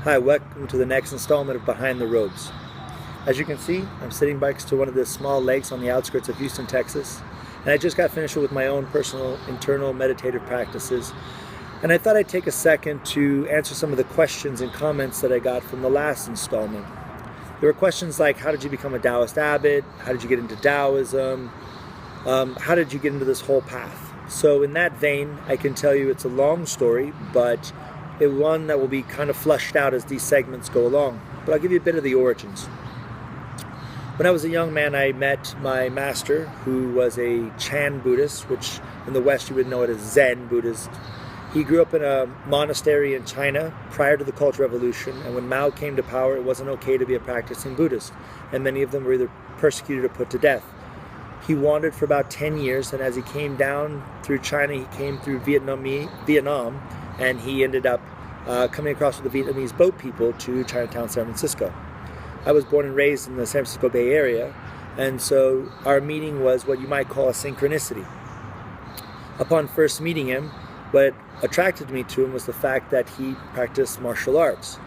Hi, welcome to the next installment of Behind the Robes. As you can see, I'm sitting next to one of the small lakes on the outskirts of Houston, Texas, and I just got finished with my own personal internal meditative practices, and I thought I'd take a second to answer some of the questions and comments that I got from the last installment. There were questions like, how did you become a Taoist abbot? How did you get into Taoism? How did you get into this whole path? So in that vein, I can tell you it's a long story, but one that will be kind of flushed out as these segments go along. But I'll give you a bit of the origins. When I was a young man, I met my master, who was a Chan Buddhist, which in the West you would know it as Zen Buddhist. He grew up in a monastery in China prior to the Cultural Revolution, and when Mao came to power, it wasn't okay to be a practicing Buddhist, and many of them were either persecuted or put to death. He wandered for about 10 years, and as he came down through China, he came through Vietnam, and he ended up coming across with the Vietnamese boat people to Chinatown, San Francisco. I was born and raised in the San Francisco Bay Area, and so our meeting was what you might call a synchronicity. Upon first meeting him, what attracted me to him was the fact that he practiced martial arts.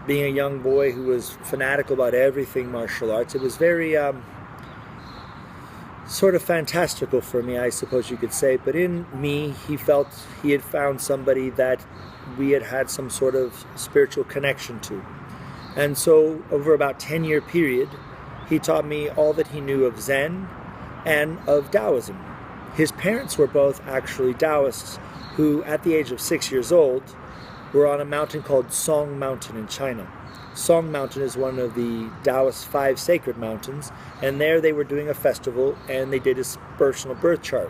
Being a young boy who was fanatical about everything martial arts, it was very sort of fantastical for me, I suppose you could say. But in me, he felt he had found somebody that we had had some sort of spiritual connection to. And so over about a 10-year period, he taught me all that he knew of Zen and of Taoism. His parents were both actually Taoists who, at the age of 6 years old, were on a mountain called Song Mountain in China. Song Mountain is one of the Taoist 5 sacred mountains, and there they were doing a festival, and they did his personal birth chart.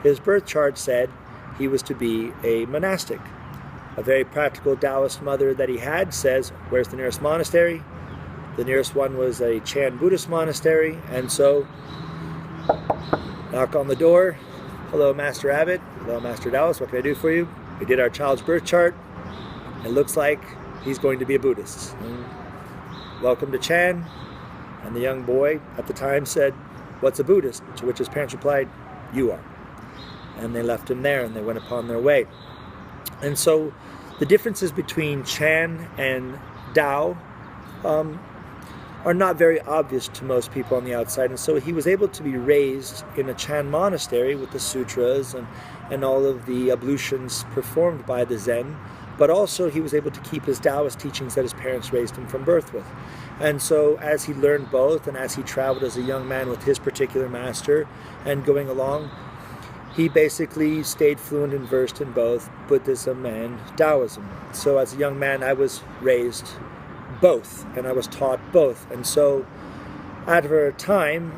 His birth chart said he was to be a monastic. A very practical Taoist mother that he had says, where's the nearest monastery? The nearest one was a Chan Buddhist monastery, and so knock on the door. Hello, Master Abbot. Hello, Master Taoist. What can I do for you? We did our child's birth chart. It looks like he's going to be a Buddhist. Welcome to Chan. And the young boy at the time said, what's a Buddhist? To which his parents replied, you are. And they left him there and they went upon their way. And so the differences between Chan and Tao are not very obvious to most people on the outside. And so he was able to be raised in a Chan monastery with the sutras and all of the ablutions performed by the Zen. But also he was able to keep his Taoist teachings that his parents raised him from birth with. And so as he learned both, and as he traveled as a young man with his particular master and going along, he basically stayed fluent and versed in both Buddhism and Taoism. So as a young man, I was raised both, and I was taught both. And so after a time,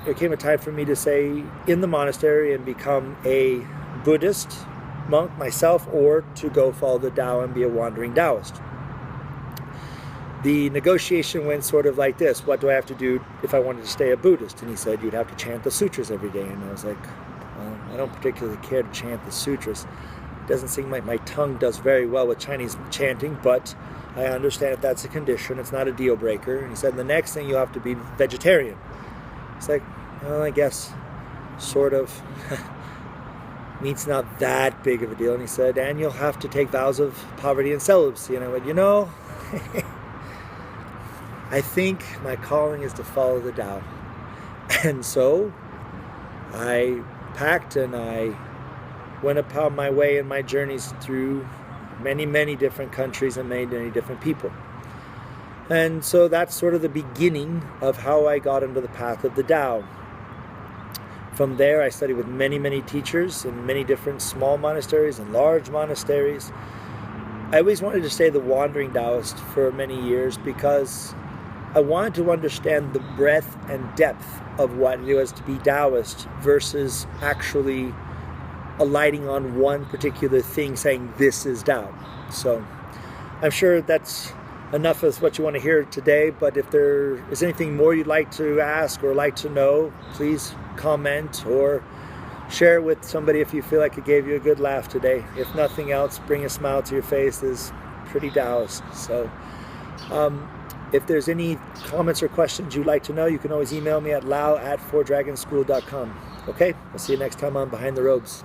it came a time for me to stay in the monastery and become a Buddhist monk myself, or to go follow the Tao and be a wandering Taoist. The negotiation went sort of like this: what do I have to do if I wanted to stay a Buddhist? And he said, you'd have to chant the sutras every day. And I was like, well, I don't particularly care to chant the sutras. It doesn't seem like my tongue does very well with Chinese chanting, but I understand if that's a condition. It's not a deal breaker. And he said, the next thing, you have to be vegetarian. It's like, well, I guess sort of. Meat's not that big of a deal. And he said, and you'll have to take vows of poverty and celibacy. And I went, I think my calling is to follow the Tao. And so I packed and I went upon my way in my journeys through many, many different countries and many different people. And so that's sort of the beginning of how I got into the path of the Tao. From there, I studied with many teachers in many different small monasteries and large monasteries. I always wanted to stay the wandering Taoist for many years because I wanted to understand the breadth and depth of what it was to be Taoist versus actually alighting on one particular thing, saying this is Tao. So I'm sure that's enough of what you want to hear today, but if there is anything more you'd like to ask or like to know, please comment or share it with somebody if you feel like it gave you a good laugh today. If nothing else, bring a smile to your face is pretty Taoist. So if there's any comments or questions you'd like to know, you can always email me at lao@fourdragonschool.com. Okay, we'll see you next time on Behind the Robes.